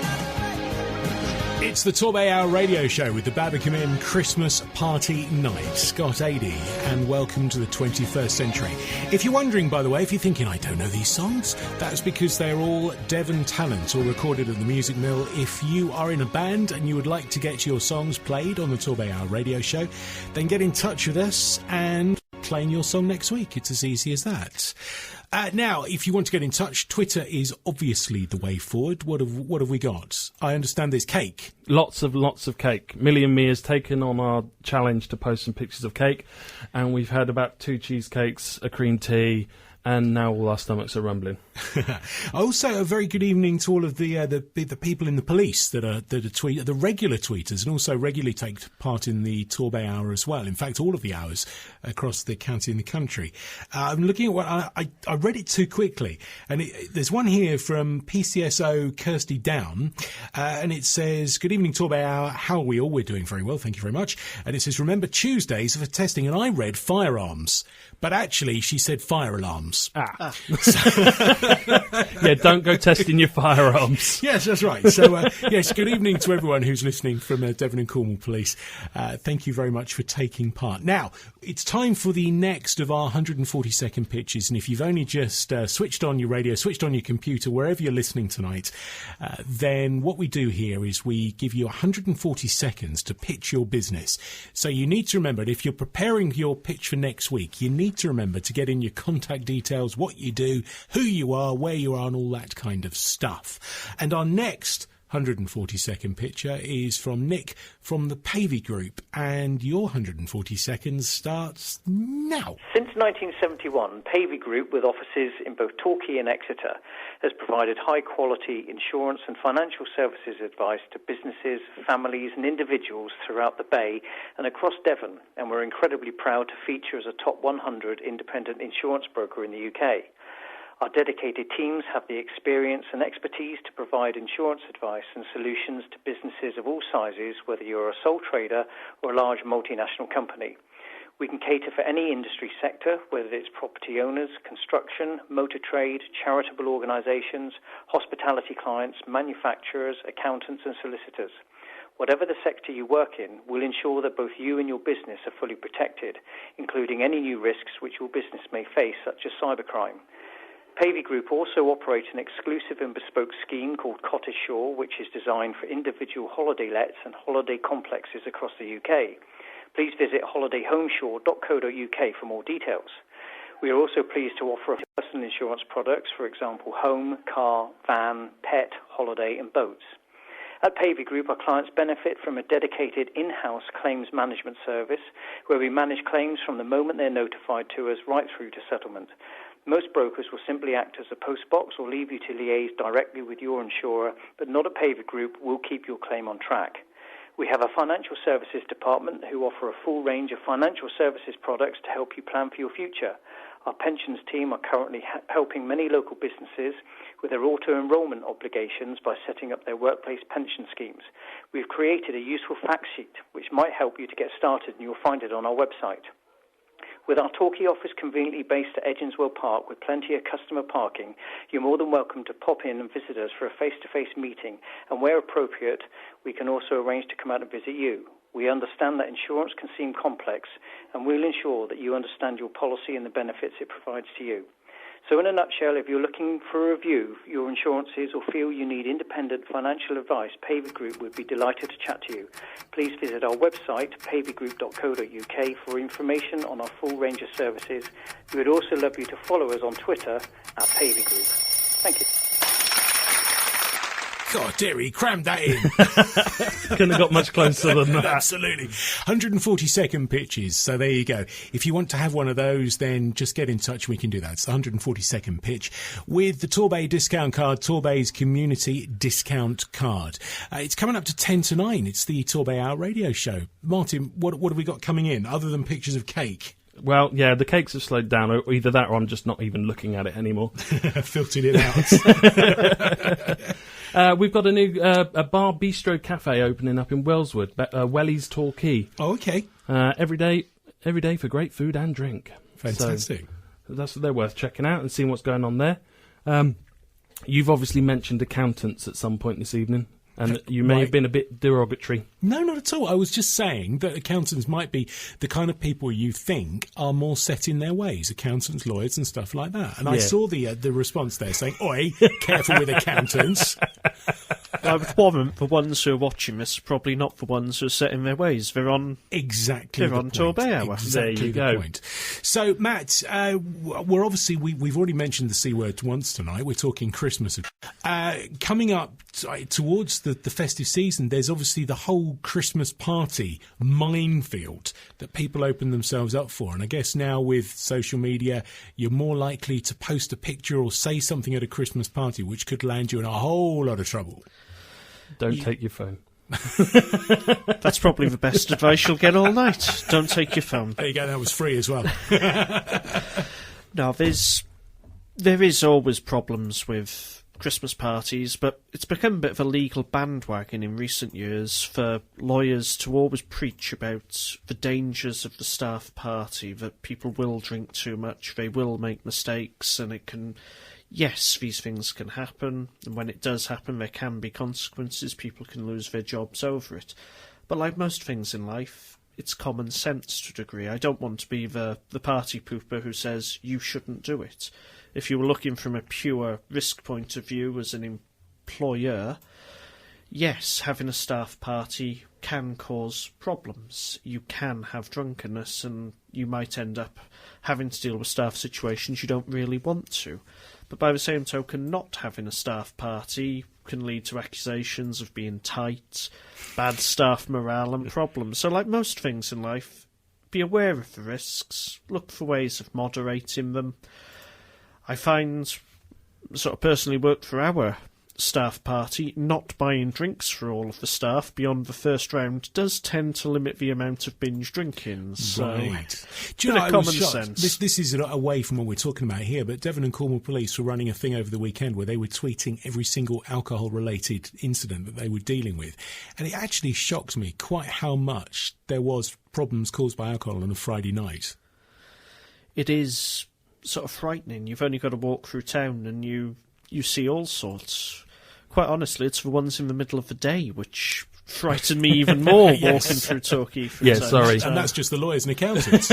not a faith preacher. It's the TorbayHour radio show with the Babacombe Christmas Party Night. Scott Adey, and welcome to the 21st century. If you're wondering, by the way, if you're thinking, I don't know these songs, that's because they're all Devon talent or recorded at the Music Mill. If you are in a band and you would like to get your songs played on the TorbayHour radio show, then get in touch with us and playing your song next week. It's as easy as that. Now, if you want to get in touch, Twitter is obviously the way forward. What have we got? I understand there's cake. Lots of cake. Millie and me has taken on our challenge to post some pictures of cake, and we've had about 2 cheesecakes, a cream tea, and now all our stomachs are rumbling. Also, a very good evening to all of the people in the police that are the regular tweeters, and also regularly take part in the Torbay Hour as well. In fact, all of the hours across the county and the country. I'm looking at what I read it too quickly, and there's one here from PCSO Kirsty Down, and it says, "Good evening, Torbay Hour. How are we all? We're doing very well, thank you very much." And it says, "Remember Tuesdays for testing," and I read firearms, but actually she said fire alarms. Yeah, don't go testing your firearms. Yes, that's right. So, yes, good evening to everyone who's listening from Devon and Cornwall Police. Thank you very much for taking part. Now, it's time for the next of our 140-second pitches, and if you've only just switched on your radio, switched on your computer, wherever you're listening tonight, then what we do here is we give you 140 seconds to pitch your business. So you need to remember that if you're preparing your pitch for next week, you need big to remember to get in your contact details, what you do, who you are, where you are, and all that kind of stuff. And our next 140-second picture is from Nick from the Pavey Group, and your 140 seconds starts now. Since 1971, Pavey Group, with offices in both Torquay and Exeter, has provided high-quality insurance and financial services advice to businesses, families and individuals throughout the Bay and across Devon, and we're incredibly proud to feature as a top 100 independent insurance broker in the UK. Our dedicated teams have the experience and expertise to provide insurance advice and solutions to businesses of all sizes, whether you're a sole trader or a large multinational company. We can cater for any industry sector, whether it's property owners, construction, motor trade, charitable organisations, hospitality clients, manufacturers, accountants and solicitors. Whatever the sector you work in, we'll ensure that both you and your business are fully protected, including any new risks which your business may face, such as cybercrime. Pavey Group also operates an exclusive and bespoke scheme called Cottage Shore, which is designed for individual holiday lets and holiday complexes across the UK. Please visit holidayhomeshore.co.uk for more details. We are also pleased to offer personal insurance products, for example, home, car, van, pet, holiday and boats. At Pavey Group, our clients benefit from a dedicated in-house claims management service where we manage claims from the moment they're notified to us right through to settlement. Most brokers will simply act as a postbox or leave you to liaise directly with your insurer, but not at Pavey Group. We'll keep your claim on track. We have a financial services department who offer a full range of financial services products to help you plan for your future. Our pensions team are currently helping many local businesses with their auto-enrolment obligations by setting up their workplace pension schemes. We've created a useful fact sheet which might help you to get started, and you'll find it on our website. With our Torquay office conveniently based at Edgenswell Park with plenty of customer parking, you're more than welcome to pop in and visit us for a face-to-face meeting, and where appropriate, we can also arrange to come out and visit you. We understand that insurance can seem complex, and we'll ensure that you understand your policy and the benefits it provides to you. So in a nutshell, if you're looking for a review of your insurances or feel you need independent financial advice, Pavey Group would be delighted to chat to you. Please visit our website, paveygroup.co.uk, for information on our full range of services. We would also love you to follow us on Twitter at Pavey Group. Thank you. God, dear, he crammed that in. Couldn't have got much closer than that. Absolutely. 140-second pitches. So there you go. If you want to have one of those, then just get in touch. We can do that. It's the 140-second pitch with the Torbay discount card, Torbay's community discount card. It's coming up to 10 to 9. It's the TorbayHour radio show. Martin, what have we got coming in other than pictures of cake? Well, yeah, the cakes have slowed down. Or either that or I'm just not even looking at it anymore. Filtered it out. We've got a new a bar bistro cafe opening up in Wellswood, Wellies Torquay. Oh, okay. Every day for great food and drink. Fantastic. So they're worth checking out and seeing what's going on there. You've obviously mentioned accountants at some point this evening. And you may have been a bit derogatory. No, not at all. I was just saying that accountants might be the kind of people you think are more set in their ways, accountants, lawyers and stuff like that. And I saw the response there saying, oi, careful with accountants. I would warrant the ones who are watching this, probably not the ones who are set in their ways. They're on TorbayHour. Exactly there you the go. point. So, Matt, we're obviously, we've already mentioned the C word once tonight. We're talking Christmas. Coming up towards the festive season, there's obviously the whole Christmas party minefield that people open themselves up for. And I guess now with social media, you're more likely to post a picture or say something at a Christmas party which could land you in a whole lot of trouble. Don't take your phone. That's probably the best advice you'll get all night. Don't take your phone. There you go, that was free as well. Now, there is always problems with Christmas parties, but it's become a bit of a legal bandwagon in recent years for lawyers to always preach about the dangers of the staff party, that people will drink too much, they will make mistakes, and it can... Yes, these things can happen, and when it does happen, there can be consequences. People can lose their jobs over it. But like most things in life, it's common sense to a degree. I don't want to be the party pooper who says you shouldn't do it. If you were looking from a pure risk point of view as an employer, yes, having a staff party can cause problems. You can have drunkenness, and you might end up having to deal with staff situations you don't really want to. But by the same token, not having a staff party can lead to accusations of being tight, bad staff morale and problems. So like most things in life, be aware of the risks, look for ways of moderating them. I find, sort of personally worked for our staff party, not buying drinks for all of the staff beyond the first round does tend to limit the amount of binge drinking. So, right. Do you know, I was shocked. This is away from what we're talking about here, but Devon and Cornwall Police were running a thing over the weekend where they were tweeting every single alcohol-related incident that they were dealing with. And it actually shocked me quite how much there was problems caused by alcohol on a Friday night. It is sort of frightening. You've only got to walk through town and you see all sorts. Quite honestly, it's the ones in the middle of the day which frighten me even more walking through Torquay. Sorry. And that's just the lawyers and accountants.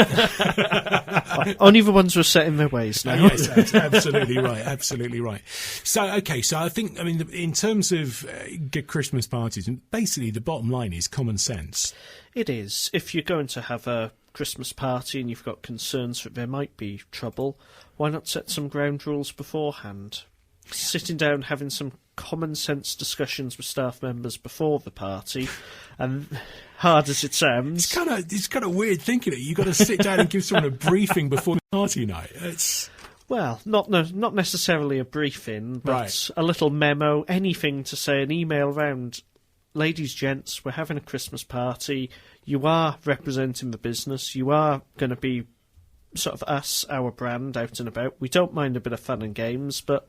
Only the ones who are set in their ways now. Yes, absolutely right, absolutely right. So I think, in terms of Christmas parties, basically the bottom line is common sense. It is. If you're going to have a Christmas party and you've got concerns that there might be trouble, why not set some ground rules beforehand? Sitting down, having some common sense discussions with staff members before the party, and hard as it sounds, it's kind of weird thinking it. You've got to sit down and give someone a briefing before the party night. Well, not necessarily a briefing, but right. A little memo, anything to say, an email round. Ladies, gents, we're having a Christmas party. You are representing the business. You are going to be sort of us, our brand, out and about. We don't mind a bit of fun and games, but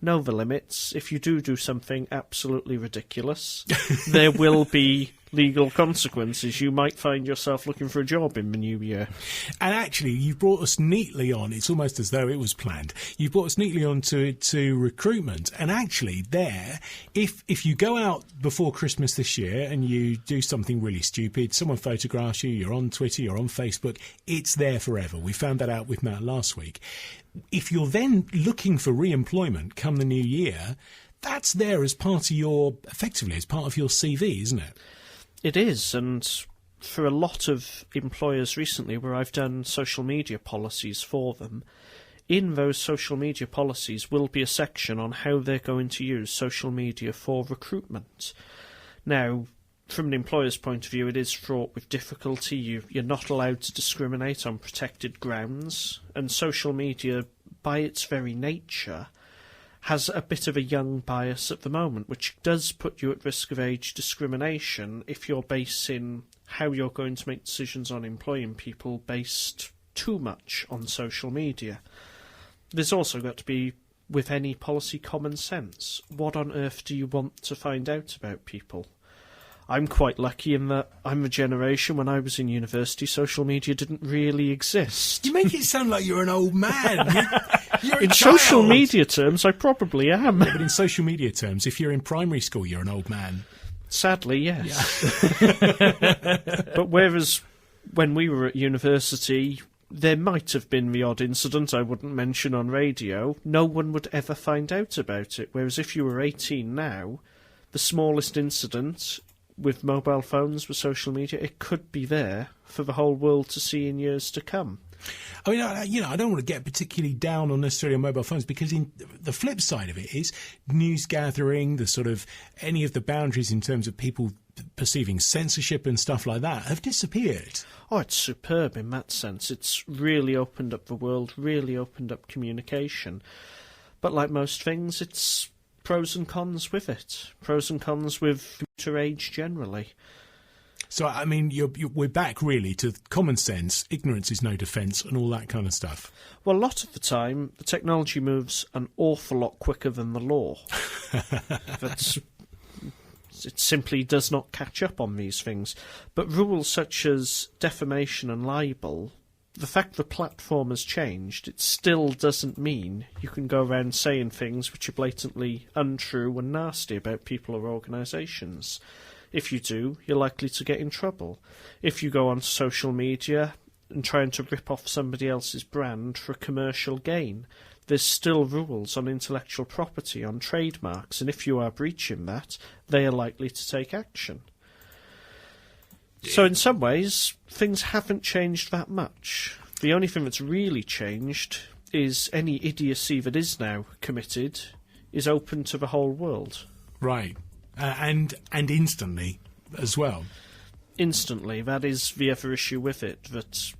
know the limits. If you do something absolutely ridiculous, there will be legal consequences. You might find yourself looking for a job in the new year. And actually, you've brought us neatly on. It's almost as though it was planned. You've brought us neatly on to recruitment. And actually, if you go out before Christmas this year and you do something really stupid, someone photographs you, you're on Twitter, you're on Facebook, it's there forever. We found that out with Matt last week. If you're then looking for re-employment come the new year, that's there as part of effectively as part of your CV, isn't it? It is, and for a lot of employers recently where I've done social media policies for them, in those social media policies will be a section on how they're going to use social media for recruitment. Now, from an employer's point of view, it is fraught with difficulty. You're not allowed to discriminate on protected grounds, and social media, by its very nature, has a bit of a young bias at the moment, which does put you at risk of age discrimination if you're basing how you're going to make decisions on employing people based too much on social media. There's also got to be, with any policy, common sense. What on earth do you want to find out about people? I'm quite lucky in that I'm a generation when I was in university, social media didn't really exist. You make it sound like you're an old man. You're in social media terms, I probably am. Yeah, but in social media terms, if you're in primary school, you're an old man. Sadly, yes. Yeah. But whereas when we were at university, there might have been the odd incident I wouldn't mention on radio. No one would ever find out about it. Whereas if you were 18 now, the smallest incident with mobile phones, with social media, it could be there for the whole world to see in years to come. I mean, I don't want to get particularly down on necessarily on mobile phones, because the flip side of it is news gathering, the sort of any of the boundaries in terms of people perceiving censorship and stuff like that have disappeared. Oh, it's superb in that sense. It's really opened up the world, really opened up communication. But like most things, it's pros and cons with it. Pros and cons with computer age generally. So, I mean, we're back really to common sense, ignorance is no defence, and all that kind of stuff. Well, a lot of the time, the technology moves an awful lot quicker than the law. It simply does not catch up on these things. But rules such as defamation and libel, the fact the platform has changed, it still doesn't mean you can go around saying things which are blatantly untrue and nasty about people or organisations. If you do, you're likely to get in trouble. If you go onto social media and trying to rip off somebody else's brand for a commercial gain, there's still rules on intellectual property, on trademarks, and if you are breaching that, they are likely to take action. So in some ways, things haven't changed that much. The only thing that's really changed is any idiocy that is now committed is open to the whole world. Right. And instantly as well. Instantly. That is the other issue with it, that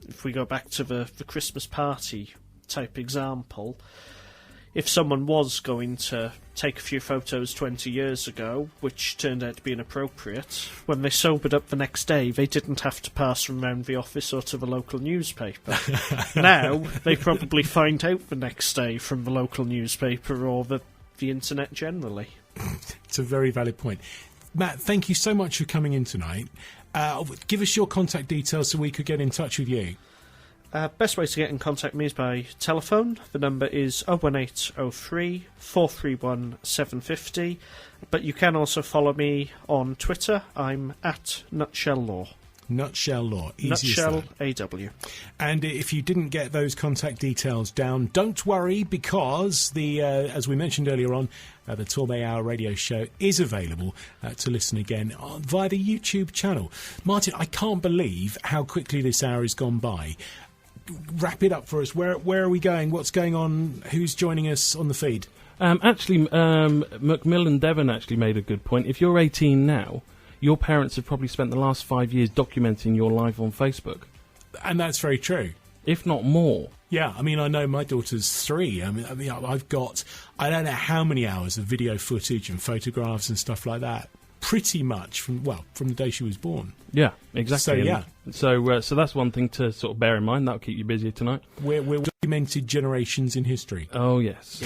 if we go back to the Christmas party type example, if someone was going to take a few photos 20 years ago, which turned out to be inappropriate, when they sobered up the next day, they didn't have to pass from round the office or to the local newspaper. Now, they probably find out the next day from the local newspaper or the internet generally. It's a very valid point. Matt, thank you so much for coming in tonight. Give us your contact details so we could get in touch with you. Best way to get in contact with me is by telephone. The number is 01803 431 750. But you can also follow me on Twitter. I'm at Nutshellaw. Nutshellaw. Nutshell AW. And if you didn't get those contact details down, don't worry, because as we mentioned earlier on, the Torbay Hour radio show is available to listen again via the YouTube channel. Martin, I can't believe how quickly this hour has gone by. Wrap it up for us. Where are we going? What's going on? Who's joining us on the feed? Macmillan Devon actually made a good point. If you're 18 now, your parents have probably spent the last 5 years documenting your life on Facebook. And that's very true. If not more. Yeah, I mean, I know my daughter's 3. I mean, I've got, I don't know how many hours of video footage and photographs and stuff like that. Pretty much from the day she was born. Yeah, exactly. So, So that's one thing to sort of bear in mind. That'll keep you busy tonight. We're documented generations in history. Oh, yes.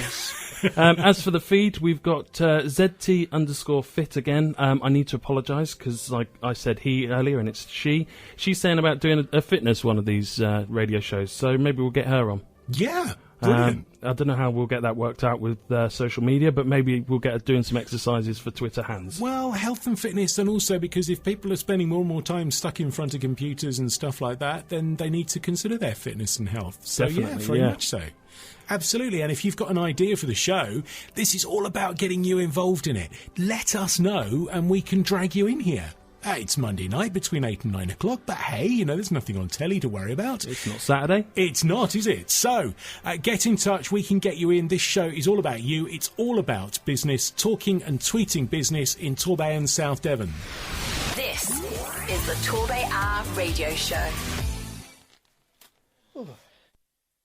As for the feed, we've got ZT_fit again. I need to apologise because, like I said he earlier, and it's she. She's saying about doing a fitness one of these radio shows, so maybe we'll get her on. Yeah, brilliant. I don't know how we'll get that worked out with social media, but maybe we'll get her doing some exercises for Twitter hands. Well, health and fitness, and also because if people are spending more and more time stuck in front of computers and stuff like that, then they need to consider their fitness and health. So, Definitely, very much so. Absolutely, and if you've got an idea for the show, this is all about getting you involved in it. Let us know, and we can drag you in here. It's Monday night between 8 and 9 o'clock, but hey, there's nothing on telly to worry about. It's not Saturday. It's not, is it? So, get in touch, we can get you in. This show is all about you. It's all about business, talking and tweeting business in Torbay and South Devon. This is the Torbay Hour radio show.